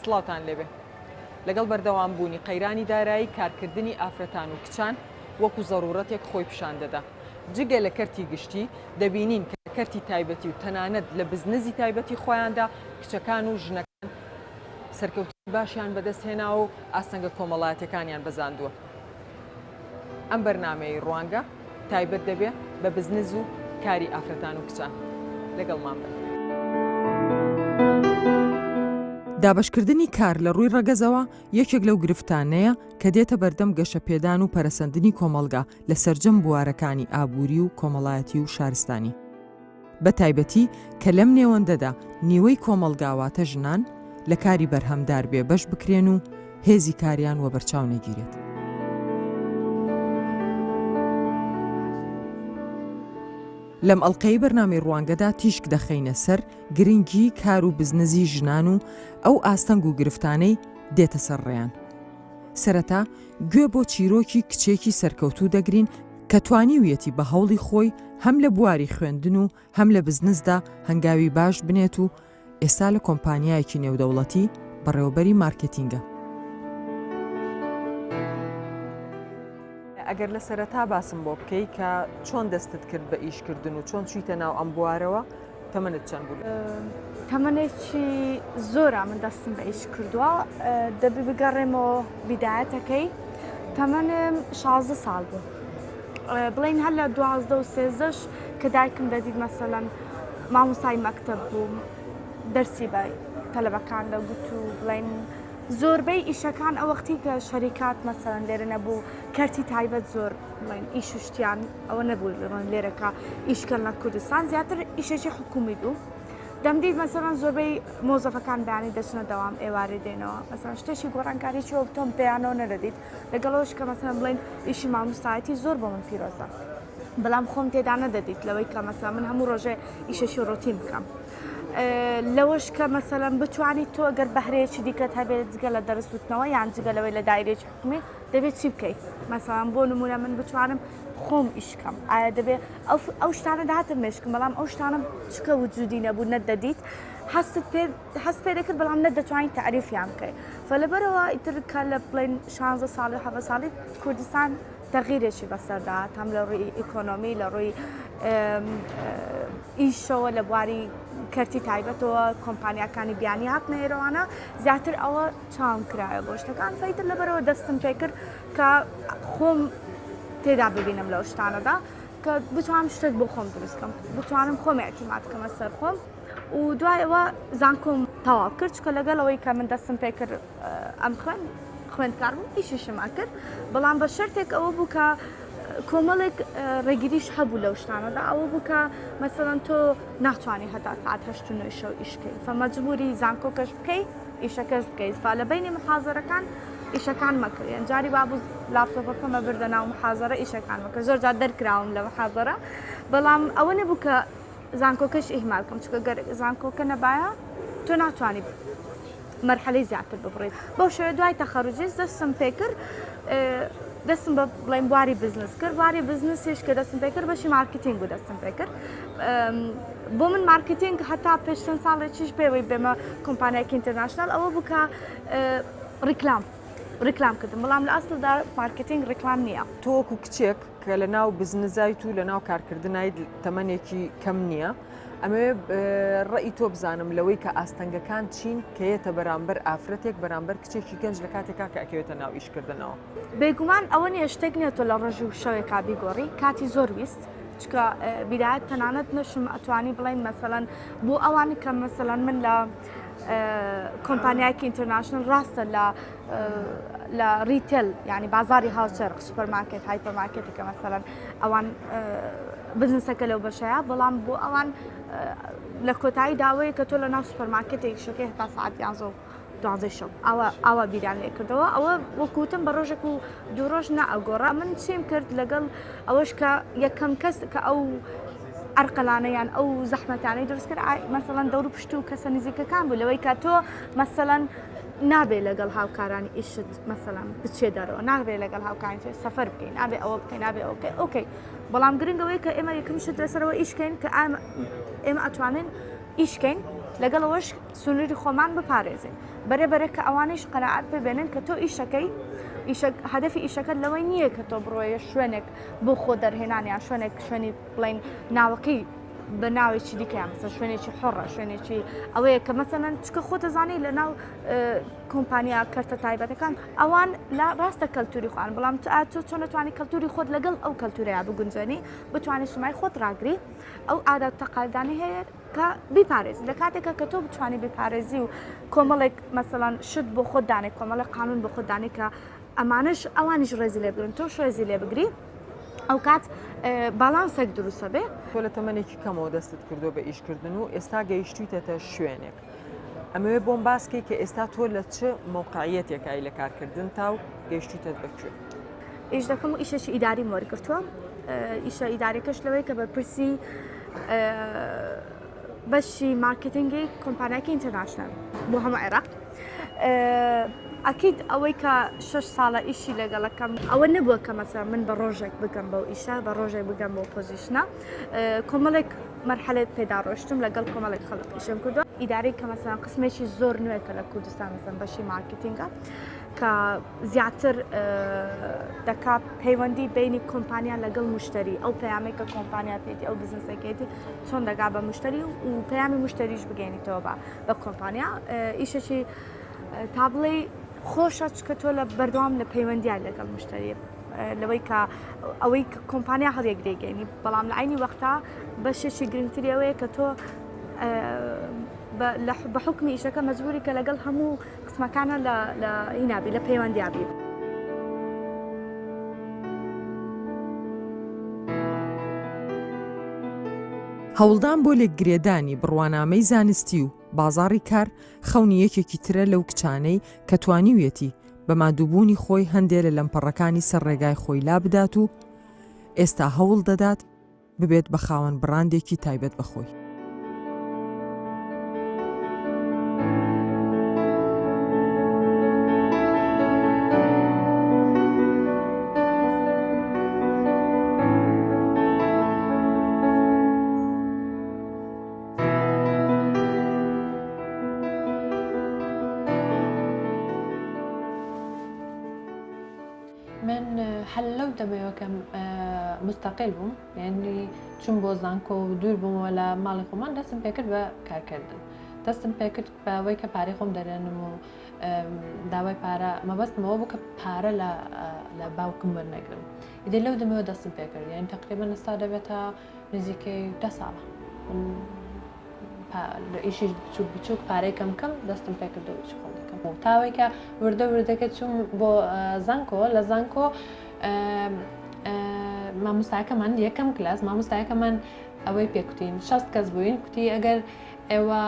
سڵاوتان لێبێ لەگەڵ بەردەوامبوونی قەیرانی دارایی کارکردنی ئافرەتان و کچان وەکو زەڕورەتێک خۆی پیشان دەدا جگە لە کەرتی گشتی دەبینین کە کەرتی تایبەتی و تەنانەت لە بزنسی تایبەتی خۆیاندا کچەکان و ژنەکان سەرکەوتی باشیان بەدەستهێنا و ئاستەنگە کۆمەڵایەتەکانیان بەزاندووە ئەم بەرنامەی ڕوانگە تایبەت دەبێ بە بزنس و کاری ئافرەتان و کچان لەگەڵمان بن. دابشکردنی کار لە ڕووی ڕەگەزەوە یەکێک لەو گرفتانەیە کە دێتە بەردەم گەشەپێدان و پەرەسەندنی کۆمەڵگا لە سەرجەم بوارەکانی ئابووری و کۆمەڵایەتی و شارستانی. بە تایبەتی کە لەم نێوەندەدا نیوەی کۆمەڵگاواتە ژنان لە کاری بەرهەمدار بێ بەش بکرێن و هێزی کاریان وە بەرچاو نەگیرێت. لەم ئەڵلقەی بەرنامەی ڕوانگەدا تیشک دەخەینە سەر گرنگی کار و بزنسی ژنان و ئەو ئاستەنگ و گرفتانەی دێتە سەرڕێیان. سەرەتا گوێ بۆ چیرۆکی کچێکی سەرکەوتوو دەگرین کە توانیویەتی بە هەوڵی خۆی هەم لە بواری خوێندن و هەم لە بزنسدا هەنگاوی باش بنێت و ئێستا لە کۆمپانیایەکی نێودەوڵەتی بەڕێوەبەری مارکێتینگە. ئەگەر لە سەرەتا باسم بۆ بکەی کە چۆن دەستت کرد بە ئیشکردن و چۆن چیتە ناو ئەم بوارەوە تەمەنت چەند بوو؟ تەمەنێکی زۆرە من دەستم بە ئیش کردووە دەبی بگەڕێمەوە بیدایەتەکەی تەمەنم 16 ساڵ بوو بڵین هەر لە 12 و 13ش کە دایکم دەدید مەسەلەن مامۆستای مەکتەب بوو دەرسی بە تەلەبەکان دەگوت و بڵین زۆربەی ئیشەکان ئەو وەختی کە شەریکات مەسەلەن لێرە نەبوو کەرتی تایبەت زۆر بڵین ئیش و شتیان ئەوە نەبوو لێرەکە ئیشکردن لە کوردستان زیاتر ئیشێکی حکومی بوو دەمدید مەسەلەن زۆربەی مۆزەفەکان بەیانی دەچنە دەوام ئێوارە دێنەوە مەسەلەن شتێکی گۆڕانکاریی تۆم پێیانەوە نەدەدیت لەگەڵەوەش کە مەسەلەن بڵین ئیشی مامۆستایەتی زۆر بۆ من پیرۆزە بەڵام خۆم تێدا نەدەدیت لەوەی کە مەسەلەن من هەموو ڕۆژێ ئیشەشی ڕۆتین بکەم لەوەش کە مەسەلەن بتوانیت تۆ ئەگەر بەهرەیەکی دیکەت هەبێت جگە لە دەرسوتنەوە یان جگە لەوەی لە دایرێکی حکومی دەبێت چی بکەیت مەسەلەن بۆ نمونە من بتوانم خۆم ئیشکەم ئایا دەبێت ئەو شتانە داهاتم مێشکم بەڵام ئەو شتانە چکە وجودی نەبوو نەدەدیت هەست پێ دەکرد بەڵام نەدەتوانیت تعریفیان بکەیت فلەبەرەوە ئیتر کە لە بڵین 16 ساڵی 7 ساڵی کوردستان تەغیرێکی بەسەردات هەم لە ڕووی ئیکۆنۆمی لە ڕووی ئیشەوە لە بواری کەرتی تایبەتەوە کۆمپانیاکانی بیانی هاتنە ئێرەوانە زیاتر ئەوە چاوم کرایە بۆ شتەکان فەیتر لەبەرەوە دەستم پێ کرد کە خۆم تێدا ببینم لەو شتانەدا کە بتوانم شتێک بۆ خۆم دروستکەم بتوانم خۆم اعتیماد بکەمە سەر خۆم و دوایەوە زانکۆم تەواو کرد چکە لەگەڵەوەی کە من دەستم پێ کرد ئەم خوێندکار بوو ئیشیشما کرد بەڵام بە شەرتێک ئەوە بوو کە کۆمەڵێک ڕێگیریش هەبوو لەو شتانەدا ئەوە بوو کە مەسەلەن تۆ ناتوانانی هەتا ساعت 8 شەو ئیشکەی فمەجبوری زانکۆکەش بکەیت ئیشەکەش بکەیت فا لە بینی محازەرەکان ئیشەکان مەکرێن جاری بابوو لاپتۆپەکەمە بردە ناو محازەرە ئیشەکان مەکە زۆر جار دەرکراوم لە محازەرە بەڵام ئەوە نەبوو کە زانکۆکەش ئیهمال بکەم چکە گەر زانکۆکە نەبایە تۆ ناتوانیت مەرحەلەی زیاتر ببڕیت بەو شێوە دوای تەخەڕوجی دەستم پێ کرد دەستم بە بڵین بواری بزنس کرد بواری بزنسیش کە دەستم پێ کرد بەشی مارکتینگ و دەستم پێ کرد بۆ من مارکتینگ هەتا پێش چەند ساڵێکیش پێوەی بێمە کۆمپانیایەکی ئینتەرناشنال ئەوە بوو کە ڕیکلام کردم بەڵام لە ئەسڵدا مارکتینگ ڕیکلام نییە تۆ وەکو کچێک کە لە ناو بزنزایت و لە ناو کارکردنایت تەمەنێکی کەم نییە ئەمێ ڕێی تۆ بزانم لەوەی کە ئاستەنگەکان چین کەیەتە بەرامبەر ئافرەتێک بەرامبەر کچێکی گەنج لە کاتێکا کە ئەکەوێتە ناو ئیشکردنەوە بێگومان ئەوە نیە شتێک نیە تۆ لە ڕۆژی و شەوێکا بیگۆڕی کاتی زۆر ویست چکە بیدایەت تەنانەت نەشم ئەتوانی بڵین مەسەلەن بۆ ئەوانی کە مەسەلەن من لە کۆمپانیایەکی ئینتەرناشنل ڕاستە لە ریتێل یعنی بازاری هاوچەرخ سوپەرمارکێت هایپەرمارکێتێکە مەسەلەن ئەوان بزنسەکە لەو بەشەیە بەڵام بۆ ئەوان لە کۆتایی داوەیە کە تۆ لە ناو سوپەرمارکێتێک شەکەی هەتا ساعت 11 شەو ئەوە بیران لێ کردەوە ئەوە وەکوتم بە ڕۆژێک و دوو ڕۆژ نەئەگۆڕا من چیم کرد لەگەڵ ئەوەش کە یەکەم کەس کە ئەو ئەرقەلانەیان ئەو زەحمەتانەی دروست کرد مەسەلەن دەور و پشت و کەسە نزیکەکان بوو لەوەی کە تۆ مەسەلەن نابێ لەگەڵ هاوکارانی ئیشت مەسەلەن بچێ دەرەوە نابێ لەگەڵ هاوکارانی سەفەر بکەین نابێ ئەوە بکەین نابێ ئەوە بکەین ئۆکەی بەڵام گرنگەوەی کە ئێمە یەکەم شت لەسەرەوە ئیشکەین کە ئێمە ئەتوانین ئیشکەین لەگەڵەوەش سنووری خۆمان بپارێزێ بەرەبەرە کە ئەوانش قەنەعات ببێنن کە تۆ ئیشەکەی هەدەفی ئیشەکەت لەوەی نییە کە تۆ بڕۆیە شوێنێک بۆ خۆ دەرهێنانیان شوێنی بڵین ناوەکەی بە ناوێکی دیکەیان مثلا شوێنێکی حڕە شوێنێکی ئەوەیە کە مەسەلەن چکە خۆتە زانەی لە ناو کۆمپانیا کەرتە تایبەتەکان ئەوان ڕاستە کەلتوری خوان بەڵام تۆ چۆن نتوانانی کەلتوری خۆت لەگەڵ ئەو کەلتورەیە بگونجێنی بتوانانی سومای خۆت ڕاگری ئەو عادەت تەقالدانی هەیە کە بیپارێزی لە کاتێکە کە تۆ بتوانانی بپارێزی و کۆمەڵێک مەسەلەن شت بۆ خۆت دانێ کۆمەڵی قانون بۆ خۆت دانی کە ئەمانش ئەوانیش ڕێزی لێ بگرن تۆ ڕێزی لێ بگری ئەو کات باڵانسێک دروستە بێ تۆ لە تەمەنێکی کەمەوە دەستت کردو بە ئیشکردن و ئێستا گەیشتویتەتە شوێنێک ئەمەوێ بۆم باسکەی کە ئێستا تۆ لە چه موقعیەتێکایی لە کارکردن تا و گەیشتویتت بەکوێ ئیش دەکەم و ئیشەشی ئیداری وەرگرتووە ئیشە ئیداریەکەش لەوەی کە بەرپرسی بەشی مارکتینگی کۆمپانیاکی ئینتەرناشنال بۆ هەموو عێراق ئەکید ئەوەی کە 6 ساڵە ئیشی لەگەڵەکەم ئەوە نەبووە کە مەسەڵەن من بە ڕۆژێک بگەم بەو ئیشە بە ڕۆژێک بگەم بۆ پۆزیشنە کۆمەڵێک مەرحەلێت پێدا ڕۆشتم لەگەڵ کۆمەڵێک خەڵک ئیشم کردووە ئیداری کە مەسەڵەن قسمێکی زۆر نوێکە لە کوردستان مەسەڵەن بەشی مارکتینگە کە زیاتر دەکات پەیوەندی بینی کۆمپانیا لەگەڵ مشتری ئەو پەیامێک کە کۆمپانیاتێتی ئەو بزنسەکەیەتی چۆن دەگا بە مشتری و پەیامی مشتریش بگەینیتەوە بە کۆمپانیا ئیشەشی تا بڵێ خۆشە چکە تۆ لە بەردەوام لە پەیوەندیان لەگەڵ مشتری لەوەی کە ئەوەی کۆمپانیا هەڵێک دەیگەینی بەڵام لە عینی وەختا بەشێکی گرنگتری ئەوەیە کە تۆ بە حکمی ئیشەکە مەجبوری کە لەگەڵ هەموو قسمەکانە لە هینابی لە پەیوەندیابی. هەوڵدان بۆ لێکگرێدانی بڕوانامەی زانستی و بازاڕی کار خەونی یەکێکی ترە لەو کچانەی کە توانیوێتی بە مادووبوونی خۆی هەندێک لە لەمپەڕەکانی سەر ڕێگای خۆی لا بدات و ئێستا هەوڵ دەدات ببێت بە خاوەن بڕاندێکی تایبەت بەخۆی. من هەل لەو دەبەوەکەم مستەقل بووم یعنی چوون بۆ زانکۆ و دوور بوومەوە لە ماڵی خۆمان دەستم پێکرد بە کارکردن دەستم پێکرد بەوەی کە پارەی خۆم دەرێنم و داوای پارە مەبەستمەوە بوو کە پارە لە باوکم وەرنەگرم ئیدە لەو دەمەوە دەستم پێکرد یعنی تقریبا ئێستا دەبێتە نزیکەی 10 ساڵە ئیشی بچووک پارەی کەم دەستم پێکردەوە ئیش خۆم دەکەم و تاوەی کە وردەکە چوم بۆ زانکۆ لە زانکۆ مامۆستاکەمان یەکەم کلاس مامۆستایەکەمان ئەوەی پێکوتین 6 کەس بووین کوتی ئەگەر ئێوە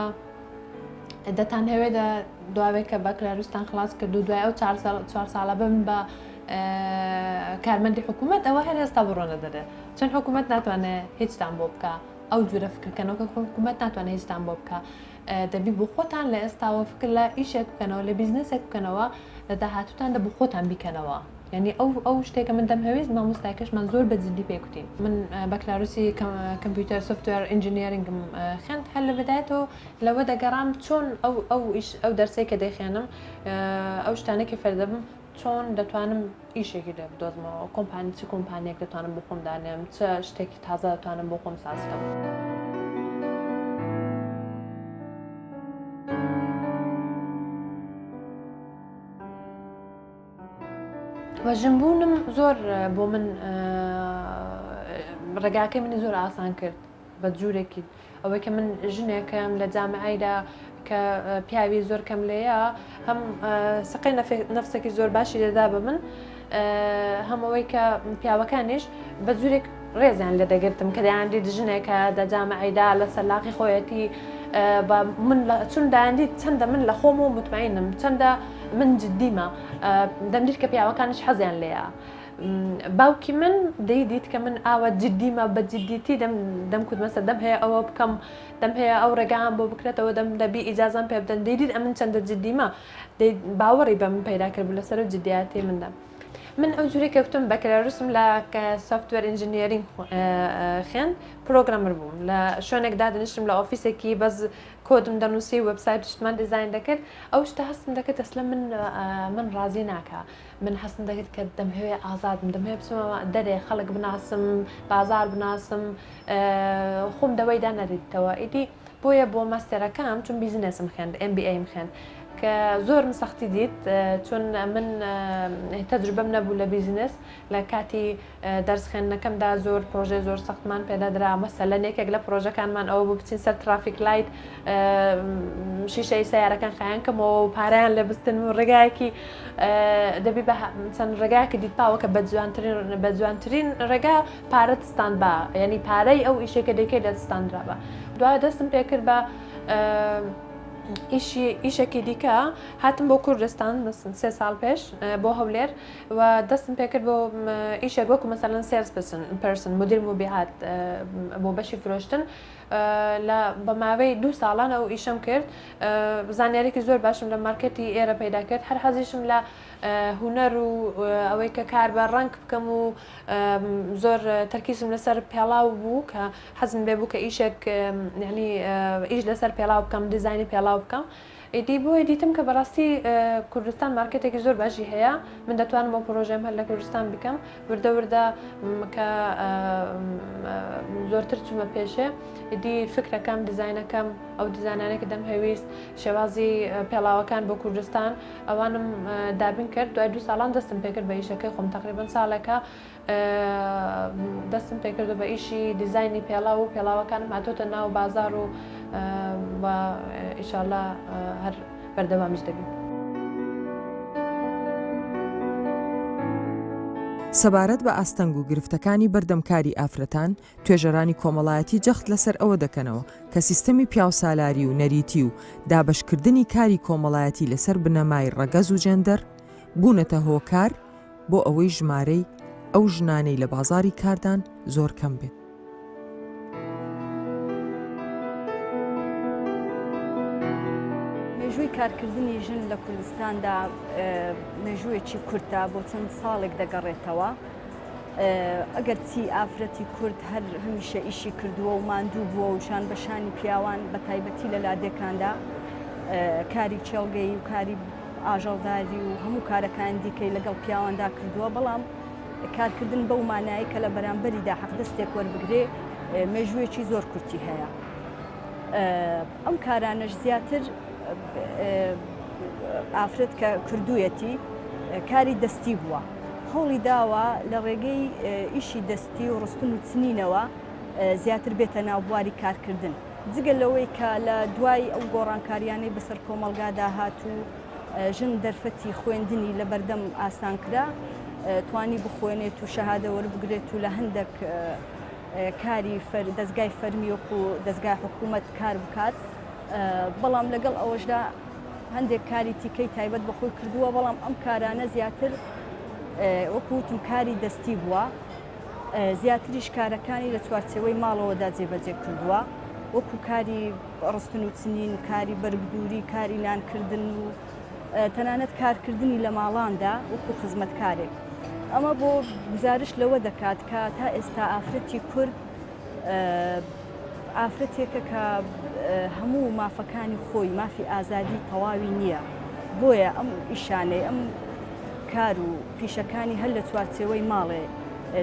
دەتان هەوێدا دواوەی کە بەکلاروستان خلاص کرد و دوای ئەو 4 ساڵە بم بە کارمەندی حکوومەت ئەوە هەر هێستا بڕۆنە دەرێ چەند حکوومەت ناتوانێت هیچتان بۆ بکە ئەو جورە فکرکەنەوە کە حکوومەت ناتوانێت هیچتان بۆ بکە دەبی بۆ خۆتان لە ئێستاوە فکر لە ئیشێک بکەنەوە لە بیزنسێک بکەنەوە لە داهاتوتان دە بۆ خۆتان بیکەنەوە یعنی ئەو شتێکە من دەمهەویست مامۆستایەکەشمان زۆر بەجددی پێکوتین من بەکلاروسی کۆمپیوتەر سوفتوێر ئینجینیرینگم خوێند هەر لە بەدایەتەوە لەوە دەگەڕام چۆن ئەو دەرسێک کە دەیخێنم ئەو شتانێکی فەردەبم چۆن دەتوانم ئیشێکی لێ بدۆزمەوە کۆمپانی چ کۆمپانیەک دەتوانم بۆ خۆم دانێم چ شتێکی تازە دەتوانم بۆ خۆم سازکەم. وەژنبوونم زۆر بۆ من ڕێگاکەی منی زۆر ئاسان کرد بە جوورێکی ئەوەی کە من ژنێکم لە جامعایدا کە پیاوی زۆر کەم لێیە هەم سقی نەفسێکی زۆر باشی دەدا بە من هەمەوەی کە پیاوەکانیش بە جوورێک ڕێزیان لێ دەگرتم کە دەیاندی جنێکە دە جامعایدا لە سەرلاقی خۆیەتی من چون دایاندی چەندە من لە خۆم و مطمئنم چەندە من جددیمە دەمدید کە پیاوەکانش حەزیان لێیە باوکی من دەیدیت کە من ئاوە جددیمە بە جددیتی دەمکوت مەسە دەم هەیە ئەوە بکەم دەم هەیە ئەو ڕێگان بۆ بکرێتەوە دەبی ئیجازان پێ بدەن دەیدیت ئەمن چەندە جددیمە باوەڕی بە من پەیدا کرد لەسەر جددیاتی مندا من ئەو جوری کەوتم بەکەلەروسم لە سوفتوێر ئینجینیەرینگ خوێن پرۆگرامەر بووم لە شوێنێک دادنیشتم لە ئۆفیسێکی بەس کۆدم دەنووسی وەبسایت شتمان دیزاین دەکرد ئەو شتە هەستم دەکرد ئەسڵە من ڕازی ناکە من هەستم دەکرد کە دەمهوێ ئازادم دەمهوێ بچمەوە دەرێ خەڵک بناسم بازار بناسم خۆم دەوەی دانەریتەوە ئیدی بۆیە بۆ ماستێرەکەم چون بیزنسم خوێند MBA خوێند کە زۆرم سەختی دیت چون من تەجروبەم نەبوو لە بیزنس لە کاتی دەرس خوێندنەکەمدا زۆر پرۆژێ زۆر سەختمان پێدادرا مەسەلەن یەکێک لە پرۆژەکانمان ئەوە بوو بچین سەر ترافیک لایت شیشەی سیارەکان خایانکەمەوە و پارەیان لێ بستن و ڕێگایەکی دەبی بە چەند ڕێگایەکە دیتپاوە کە بە جوانترین ڕێگا پارەت ستاند بە یعنی پارەی ئەو ئیشێکە دەکەی لە ستاندرا بە دوای دەستم پێکرد بە ئیشێکی دیکە هاتم بۆ کوردستان 3 ساڵ پێش بۆ هەولێر و دەستم پێکرد بۆ ئیشێک وەکو مەسەلەن سێلز پەرسن مدیر مبیعات بۆ بەشی فرۆشتن لە بە ماوەی 2 ساڵان ئەو ئیشەم کرد زانیاریکی زۆر باشم لە مارکەتی ئێرە پەیدا کرد هەر حەزیشم لە هونەر و ئەوەی کە کار بە ڕنگ بکەم و زۆر تەرکیزم لەسەر پێڵاو بوو کە حەزم بێ بوو کە ئیشێک یعنی ئیش لەسەر پێڵاو بکەم دیزاینی پێڵاو بکەم ئیدی بۆ دیتم کە بەڕاستی کوردستان مارکێتێکی زۆر باشی هەیە من دەتوانم بۆ پرۆژەم هەر لە کوردستان بکەم وردە وردە کە زۆرتر چوومە پێشێ ئیدی فکرەکەم دیزاینەکەم ئەو دیزانانێکە دەم هەویست شێوازی پێڵاوەکان بۆ کوردستان ئەوانم دابین کرد دوای 2 ساڵان دەستم پێکرد بە ئیشەکەی خۆم تقریبا ساڵێکە دەستم پێکردو بە ئیشی دیزاینی پێڵاو و پێڵاوەکانم هاتۆتە ناو بازار و ئیشاڵڵا هەر بەردەوامیش دەبین. سەبارەت بە ئاستەنگ و گرفتەکانی بەردەمکاری ئافرەتان توێژەرانی کۆمەڵایەتی جەخت لەسەر ئەوە دەکەنەوە کە سیستەمی پیاوسالاری و نەریتی و دابشکردنی کاری کۆمەڵایەتی لەسەر بنەمای ڕەگەز و جێندەر بوونەتە هۆکار بۆ ئەوەی ژمارەی ئەو ژنانەی لە بازاری کاردان زۆر کەم بێت. مێژووی کارکردنی ژن لە کوردستاندا مێژوویەکی کورتە بۆ چەند ساڵێک دەگەڕێتەوە ئەگەر چی ئافرەتی کورد هەر هەمیشە ئیشی کردووە و ماندوو بووە و شان بەشانی پیاوان بە تایبەتی لە لادێکاندا کاری چێڵگەی و کاری ئاژەڵداری و هەموو کارەکان دیکەی لەگەڵ پیاواندا کردووە بەڵام کارکردن بەو مانایی کە لە بەرامبەریدا حەقدەستێک وەربگرێ مێژوویەکی زۆر کورتی هەیە ئەم کارانەش زیاتر ئافرەت کە کردوویەتی کاری دەستی بووە هەوڵی داوە لە ڕێگەی ئیشی دەستی و ڕستن و چنینەوە زیاتر بێتە ناوبواری کارکردن جگە لەوەی کە لە دوای ئەو گۆڕانکاریانەی بەسەر کۆمەلگادا هات و ژن دەرفەتی خوێندنی لە بەردەم ئاسان کرا توانی بخوێنێت و شەهادە وەربگرێت و لە هەندێک کاری دەستگای فەرمیۆک و دەستگای حکوومەت کار بکات بەڵام لەگەڵ ئەوەشدا هەندێک کاری تیکەی تایبەت بەخۆی کردووە بەڵام ئەم کارانە زیاتر وەکوتم کاری دەستی بووە زیاتریش کارەکانی لە چوارچێوەی ماڵەوەدا جێبەجێ کردووە وەکو کاری ڕستن و چنین کاری بەرگدووری کاری لانکردن و تەنانەت کارکردنی لە ماڵاندا وەکو خزمەتکارێک ئەمە بۆ گزارش لەوە دەکات کە تا ئێستا ئافرەتی کورد ئافرەتێکە کە هەموو مافەکانی خۆی مافی ئازادی تەواوی نییە بۆیە ئەم ئیشانەی ئەم کار و پیشەکانی هەر لە چوارچێوەی ماڵێ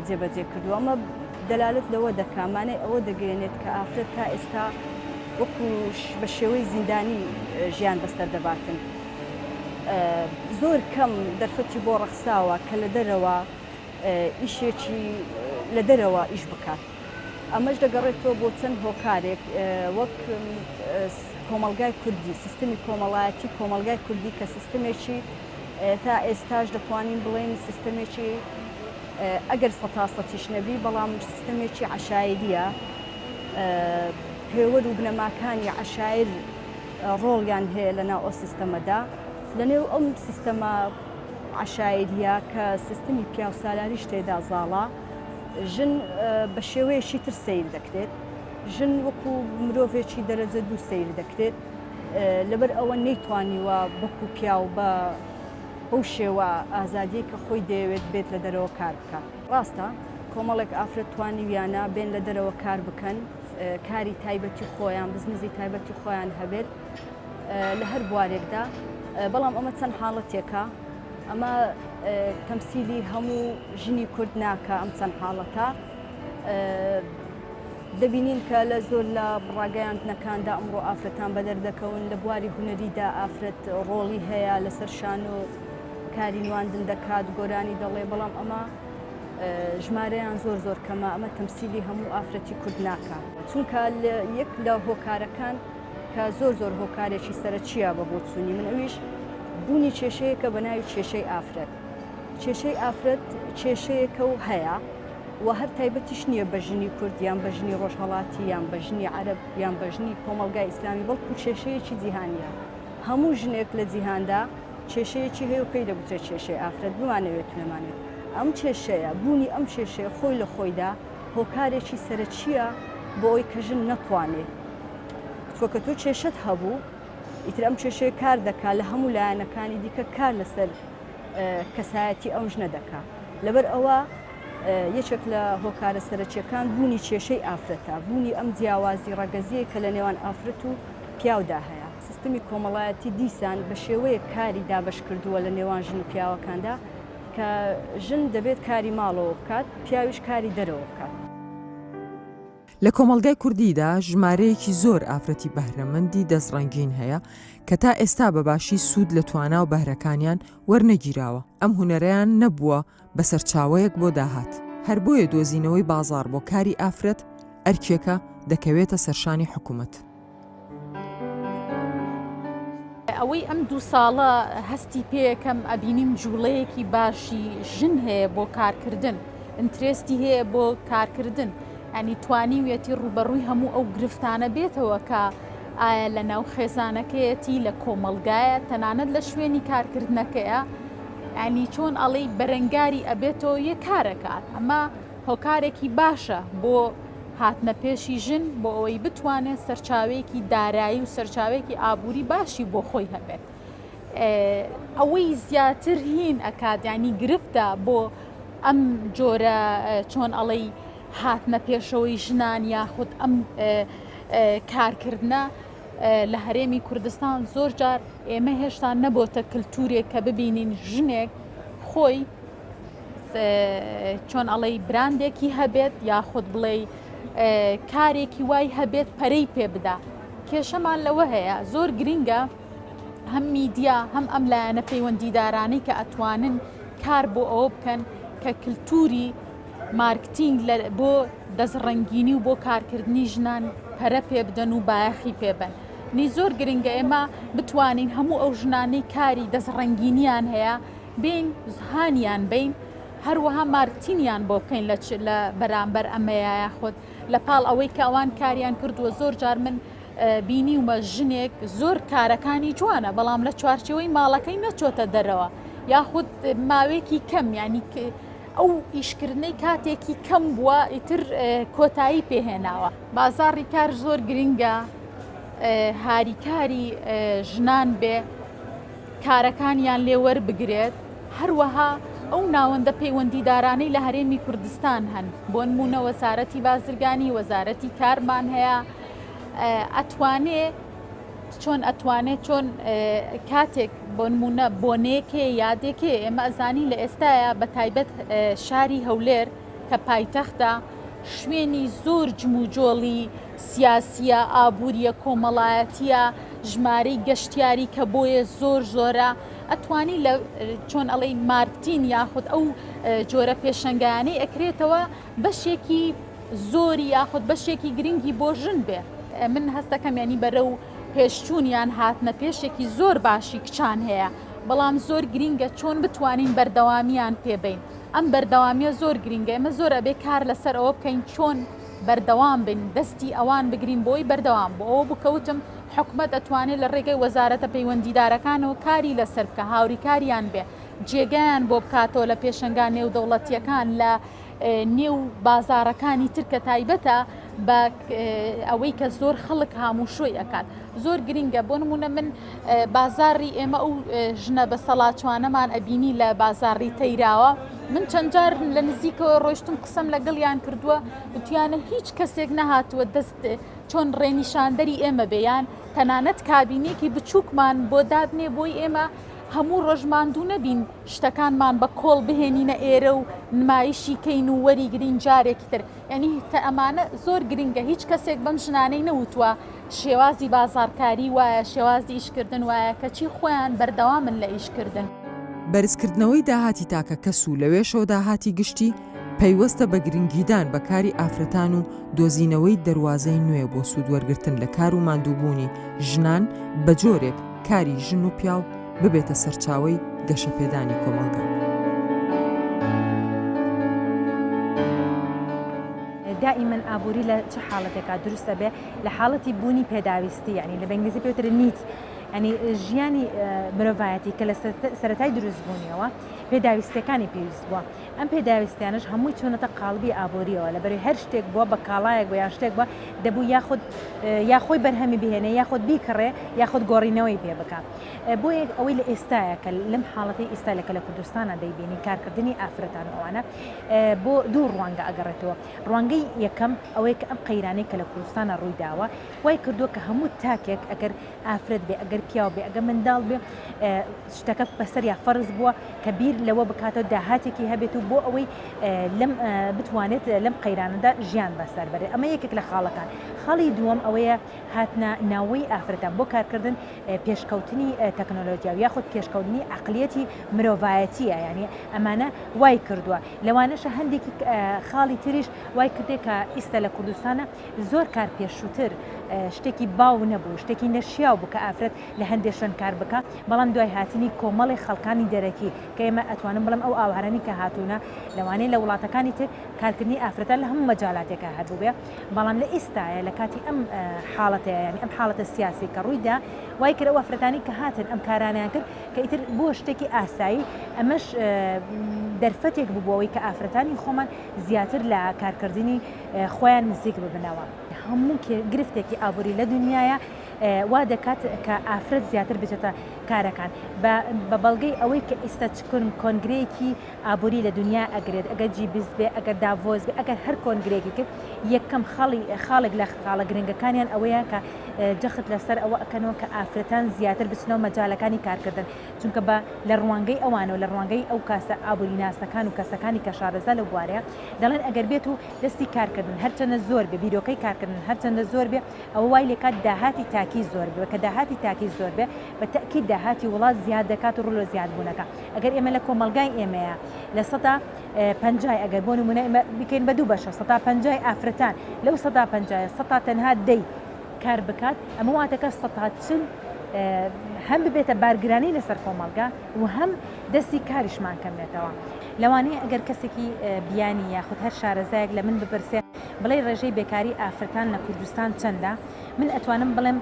جێبەجێ کردووە ئەمە دەلالت لەوە دەکامانەی ئەوە دەگەێنێت کە ئافرەت تا ئێستا وەکو بە شێوەی زیندانی ژیان بەستەر دەباتن زۆر کەم دەرفەتی بۆ ڕەخساوە کە لە دەرەوە ئیشێکی لە دەرەوە ئیش بکات ئەمەش دەگەڕێتەوە بۆ چەند هۆکارێک وەک کۆمەلگای کوردی سیستمی کۆمەڵایەتی کۆمەلگای کوردی کە سیستمێکی تا ئێستاش دەتوانین بڵێن سیستمێکی ئەگەر سەتاسەتیش نەبی بەڵام سیستمێکی عەشایریە پێوەر و بنەماکانی عەشایر ڕۆڵیان هەیە لەناو ئەو سیستەمەدا لەنێو ئەم سیستەمە عەشایریە کە سیستمی پیاوسالاریش تێدا زاڵە ژن بە شێوەیەکی تر سیر دەکرێت ژن وەکو مرۆڤێکی دەرەجە دوو سیر دەکرێت لەبەر ئەوە نەیتوانیوە بەکو پیاو بە بەو شێوە ئازادی کە خۆی دەیەوێت بێت لە دەرەوە کار بکات. ڕاستە کۆمەڵێک ئافرەت توانیویانە بێن لە دەرەوە کار بکەن، کاری تایبەتی خۆیان بزنسی تایبەتی خۆیان هەبێت لە هەر بوارێکدا، بەڵام ئەمە چەند حاڵەتێکە، ئەمە تەمسیلی هەموو ژنی کورد ناکە. ئەم چەند حاڵەتە دەبینین کە لە زۆر لە ڕاگەیاندنەکاندا ئەمڕۆ ئافرەتان بەدەردەکەون، لە بواری هونەریدا ئافرەت ڕۆڵی هەیە لەسەر شان و کاری نواندن دەکات، گۆرانی دەڵێ، بەڵام ئەمە ژمارەیان زۆر کەمە. ئەمە تەمسیلی هەموو ئافرەتی کورد ناکە، چونکە یەک لە هۆکارەکان کە زۆر هۆکارێکی سەرچیە بە بۆ چوونی من ئەویش بوونی کێشەیەکە بە ناوی کێشەی ئافرەت. کێشەی ئافرەت کێشەیەکە و هەیە و هەر تایبەتیش نییە بە ژنی کورد یان بە ژنی ڕۆژهەڵاتی یان بە ژنی عەرەب یان بە ژنی کۆمەلگای ئیسلامی، بەڵکو کێشەیەکی جیهانیە. هەموو ژنێک لە جیهاندا کێشەیەکی هەیە و پێی دەگوترێت کێشەی ئافرەت، بمانەوێت نەمانێت. ئەم کێشەیە بوونی ئەم کێشەیە خۆی لە خۆیدا هۆکارێکی سەرچیە بۆ ئەوی کە ژن نەتوانێت. چۆکە تۆ کێشەت هەبوو ئیتر ئەم کێشەیە کار دەکات لە هەموو لایەنەکانی دیکە کار لەسەر کەسایەتی ئەو ژنە دەکات. لەبەر ئەوە یەکێک لە هۆکارە سەرچیەکان بوونی کێشەی ئافرەتە، بوونی ئەم جیاوازی ڕەگەزیە کە لە نێوان ئافرەت و پیاودا هەیە. سیستمی کۆمەڵایەتی دیسان بە شێوەیە کاری دابش کردووە لە نێوان ژن و پیاوەکاندا کە ژن دەبێت کاری ماڵەوە بکات، پیاویش کاری دەرەوە بکات. لە کۆمەڵگای کوردیدا ژمارەیەکی زۆر ئافرەتی بەهرەمەندی دەستڕەنگین هەیە کە تا ئێستا بەباشی سوود لە توانا و بەهرەکانیان وەرنەگیراوە. ئەم هونەرەیان نەبووە بە سەرچاوەیەک بۆ داهات. هەر بۆیە دۆزینەوەی بازاڕ بۆ کاری ئافرەت ئەرکێکە دەکەوێتە سەرشانی حکوومەت. ئەوەی ئەم 2 ساڵە هەستی پێیەکەم ئەبینیم جوڵەیەکی باشی ژن هەیە بۆ کارکردن، ئینترێستی هەیە بۆ کارکردن، ئەنی توانیوێتی ڕوبەڕووی هەموو ئەو گرفتانە بێتەوە کە ئایا لە ناو خێزانەکەیەتی لە کۆمەلگایە تەنانەت لە شوێنی کارکردنەکەیە، ئەنی چۆن ئەڵەی بەرەنگاری ئەبێتەوە یە کارەکات. ئەمە هۆکارێکی باشە بۆ هاتنە پێشی ژن بۆ ئەوەی بتوانێت سەرچاوێکی دارایی و سەرچاوێکی ئابووری باشی بۆ خۆی هەبێت. ئەوەی زیاتر هین ئەکات ینی گرفتە بۆ ئەم جۆرە چۆن ئەڵەی هاتنە پێشەوەی ژنان یاخود ئەم کارکردنە لە هەرێمی کوردستان زۆر جار ئێمە هێشتا نەبۆتە کللتورێک کە ببینین ژنێک خۆی چۆن ئەڵەی براندێکی هەبێت یاخود بڵێ کارێکی وای هەبێت پەرەی پێ بدا. کێشەمان لەوە هەیە زۆر گرینگە هەم میدیا هەم ئەم لایەنە پەیوەندیدارانی کە ئەتوانن کار بۆ ئەوە بکەن کە کللتوری مارکتینگ بۆ دەستڕەنگینی و بۆ کارکردنی ژنان پەرە پێ بدەن و بایەخی پێبن. نی زۆر گرنگە ئێمە بتوانین هەموو ئەو ژنانەی کاری دەستڕەنگینیان هەیە بین هانیان بین، هەروەها مارکتینیان بۆ بکەین لە بەرامبەر ئەمەیە یاخود لە پاڵ ئەوەی کە ئەوان کاریان کردووە. زۆر جار من بینی ومە ژنێک زۆر کارەکانی جوانە بەڵام لە چوارچەوەی ماڵەکەی نەچۆتە دەرەوە یاخود ماوەیەکی کەم ینی ئەو ئیشکردنەی کاتێکی کەم بووە ئیتر کۆتایی پێهێناوە. بازاڕی کار زۆر گرنگە هاریکاری ژنان بێ کارەکانیان لێوەربگرێت، هەروەها ئەو ناوەندە پەیوەندیدارانەی لە هەرێمی کوردستان هەن بۆ نمونە وەزارەتی بازرگانی، وەزارەتی کارمان هەیە، ئەتوانێت چۆن کاتێک بۆ نمونە بۆنەیەکێ یادێکێ ئێمە ئەزانی لە ئێستاە بە تایبەت شاری هەولێر کە پایتەختە شوێنی زۆر جموجۆڵی سیاسیە، ئابووریە، کۆمەڵایەتیە، ژمارەی گەشتیاری کە بۆیە زۆر زۆرە، ئەتوانی لە چۆن ئەڵەی مارکتین یاخود ئەو جۆرە پێشەنگیانەی ئەکرێتەوە بەشێکی زۆری یاخود بەشێکی گرنگی بۆ ژن بێ. من هەستەکەم ینی بەرە و پێشچوونیان هاتنە پێشێکی زۆر باشی کچان هەیە، بەڵام زۆر گرینگە چۆن بتوانین بەردەوامیان پێبین. ئەم بەردەوامیە زۆر گرینگە، ئێمە زۆر ئەبێ کار لەسەر ئەوە بکەین چۆن بەردەوام بن، دەستی ئەوان بگرین بۆی بەردەوام بۆ ئەوە بکەوتم حکومەت ئەتوانێت لە ڕێگەی وەزارەتە پەیوەندیدارەکانەوە کاری لەسەر بکە، هاوریکاریان بێ، جێگەیان بۆ بکاتەوە لە پێشەنگان نێودەوڵەتیەکان لە نێو بازارەکانی ترکە تایبەتە بە ئەوەی کە زۆر خەڵک هاموشۆی ئەکات زۆر گرینگە بۆ نمونە من بازاری ئێمە ئەو ژنە بە سەڵاتوانەمان ئەبینی لە بازاری تەیراوە من چەند جار لە نزیکەوە ڕۆیشتم قسەم لەگەڵیان کردووە وتیانە هیچ کەسێک نەهاتووە دەست چۆن ڕێنیشاندەری ئێمە بێیان تەنانەت کابینێکی بچووکمان بۆ دادنێ بۆی ئێمە هەموو ڕۆژماندوو نەبین شتەکانمان بە کۆڵ بهێنینە ئێرە و نمایشی کەین و وەریگرین جارێکی تر یعنی تە ئەمانە زۆر گرنگە هیچ کەسێک بەم ژنانەی نەوتووە شێوازی بازارکاری وایە شێوازی ئیشکردن وایە کەچی خۆیان بەردەوامن لە ئیشکردن بەرزکردنەوەی داهاتی تاکە کەس و لەوێشەوە داهاتی گشتی پەیوەستە بە گرنگیدان بە کاری ئافرەتان و دۆزینەوەی دەواازەی نوێ بۆ سوودوەرگرتن لە کار و ماندووبوونی ژنان بە جۆرێک کاری ژن و پیاو ببێتە سەرچاوەی گەشەپێدانی کۆمەڵگە. دائما ئابووری لە چه حاڵەتێکا دروستە بێ لە حاڵەتی بوونی پێداویستی یعنی لە بەنگلیزی پێوترە نیت ینی ژیانی مرۆڤایەتی کە لە سەرەتای دروستبوونیەوە پێداویستەکانی پێویست بووە ئەم پێداویستیانش هەمووی چۆنەتە قاڵبی ئابووریەوە لەبەروی هەر شتێک بووە بە کاڵایەک بۆ یان شتێک بووە دەبوو یاخود یاخۆی بەرهەمی بهێنێ یاخود بیکڕێ یاخود گۆڕینەوەی پێ بکات بۆ یەک ئەوەی لە ئێستایە کە لەم حاڵەتی ئێستالەکە لە کوردستانە دەیبینی کارکردنی ئافرەتان ئەوانە بۆ دوو ڕوانگە ئەگەڕێتەوە ڕوانگەی یەکەم ئەوەی کە ئەم قەیرانەی کە لە کوردستانە ڕوویداوە وای کردووە کە هەموو تاکێک ئەگەر ئافرەت بێ ئەگەر پیاو بێ ئەگە منداڵ بێ شتەکە بەسەر یا فەرز بووە کە بیر لەوە بکاتەوە داهاتێکی هەبێت و بۆ ئەوەی لەم بتوانێت لەم قەیرانەدا ژیان بەسەر بەرێ ئەمە یەکێک لە خاڵەکان خاڵی دووەم ئەوەیە هاتنە ناوەی ئافرەتان بۆ کارکردن پێشکەوتنی تەکنۆلۆژیا و یاخود پێشکەوتنی عقلیەتی مرۆڤایەتیە یعنی ئەمانە وای کردووە لەوانەشە هەندێکی خاڵی تریش وای کردێ کە ئیستا لە کوردستانە زۆر کار پێشووتر شتێکی باو نەبوو شتێکی نەشیاو بوو کە ئافرەت لە هەندێک شوێن کار بکە بەڵام دوای هاتنی کۆمەڵی خەڵکانی دەرەکی کە ئێمە ئەتوانم بڵم ئەو ئاوارانی کە هاتوونە لەوانەیە لە وڵاتەکانی تر کارکردنی ئافرەتان لە هەموو مەجالاتێکە هەبوو بێ بەڵام لە ئێستایە لە کاتی ئەم حاڵەتەیە ینی ئەم حاڵەتە سیاسی کە ڕوویدا وای کرد ئەو ئافرەتانی کە هاتن ئەم کارانیان کرد کە ئیتر بۆ شتێکی ئاسایی ئەمەش دەرفەتێک بووەوەی کە ئافرەتانی خۆمان زیاتر لە کارکردنی خۆیان نزیک ببنەوە هەموو گرفتێکی ئابووری لە دنیاە وا دەکات کە ئافرەت زیاتر بچێتە کارەکان بە بەڵگەی ئەوەی کە ئێستا چکن کۆنگرەیەکی ئابووری لە دنیا ئەگرێت ئەگەر جیبز بێ ئەگەر داڤۆز بێ ئەگەر هەر کۆنگرێکی کرد یەکەم خاڵێک لە خاڵە گرنگەکانیان ئەوەیە کە جەخت لەسەر ئەوە ئەکەنەوە کە ئافرەتان زیاتر بچنەوە مەجالەکانی کارکردن چونکە بە لە ڕوانگەی ئەوانەوە لە ڕوانگەی ئەو کاسە ئابووری ناسەکان و کەسەکانی کە شارەزا لە بوارەیە دەڵێن ئەگەر بێت و دەستی کارکردن هەرچەندە زۆر بێ بیرۆکەی کارکردن هەرچەندە زۆر بێ ئەوە وای لێکات داهاتی تاکی زۆر بێ کە داهاتی تاکی زۆر بێ بە تەکید داهاتی وڵات زیاد دەکات و ڕۆڵە زیاد بوونەکە ئەگەر ئێمە لە کۆمەلگای ئێمەیە لە 150 ئەگەر بۆ نمونە ئێمە بکەین بە دوو بەشە 150 ئافرەتان لەو 150 تەنها دەی کار بکات ئەمە واتەکە 140 هەم ببێتە بارگرانی لەسەر کۆمەلگا و هەم دەستی کاریشمان کەمێتەوە لەوانەیە ئەگەر کەسێکی بیانی یاخود هەر شارەزایەک لە من بپرسێ بڵێ ڕێژەی بێکاری ئافرەتان لە کوردستان چەندە من ئەتوانم بڵێم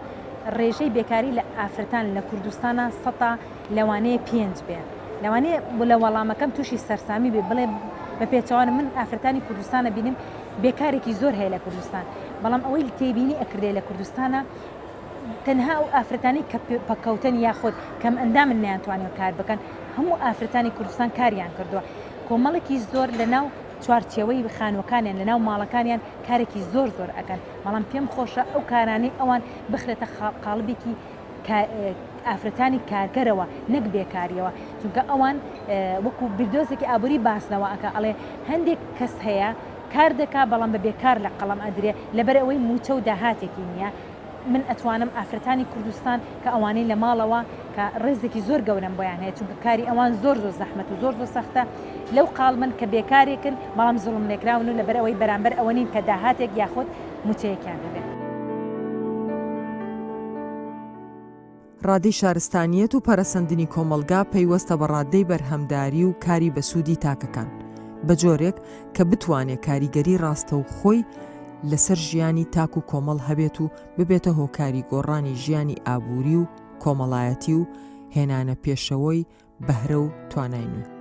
ڕێژەی بێکاری لە ئافرەتان لە کوردستانە 100 لەوانەیە 5 بێ لەوانەیە لە وەڵامەکەم تووشی سەرسامی بێ بڵێ بە پێچەوانە من ئافرەتانی کوردستانە بینیم بێکارێکی زۆر هەیە لە کوردستان بەڵام ئەوەی تێبینی ئەکردێ لە کوردستانە تەنها ئەو ئافرەتانی کە پەکەوتن یاخود کەم ئەندامن نیانتوانێت کار بکەن هەموو ئافرەتانی کوردستان کاریان کردووە کۆمەڵێکی زۆر لەناو چوارچێوەی خانوەکانیان لەناو ماڵەکانیان کارێکی زۆر ئەکەن بەڵام پێم خۆشە ئەو کارانەی ئەوان بخرێتە قاڵبێکی ئافرەتانی کارکەرەوە نەک بێکاریەوە چونکە ئەوان وەکو بردۆزێکی ئابووری باسنەوە ئەکە ئەڵێ هەندێک کەس هەیە کار دەکا بەڵام بە بێکار لە قەڵەم ئەدرێ لەبەر ئەوەی موچە و داهاتێکی نییە من ئەتوانم ئافرەتانی کوردستان کە ئەوانەی لە ماڵەوە کە ڕێزێکی زۆر گەورم بۆیان هەیە چونکە کاری ئەوان زۆر زەحمەت و زۆر سەختە لەو قاڵمن کە بێکارێکن بەڵام زوڵم لێکراون و لەبەر ئەوەی بەرامبەر ئەوە نین کە داهاتێک یاخود موچەیەکیان ببێت ڕادەی شارستانیەت و پەرەسەندنی کۆمەلگا پەیوەستە بە ڕادەی بەرهەمداری و کاری بەسوودی تاکەکان بە جۆرێک کە بتوانێت کاریگەری ڕاستە و خۆی لەسەر ژیانی تاک و کۆمەڵ هەبێت و ببێتە هۆکاری گۆڕانی ژیانی ئابووری و کۆمەڵایەتی و هێنانە پێشەوەی بەهرە و توانای نوێ.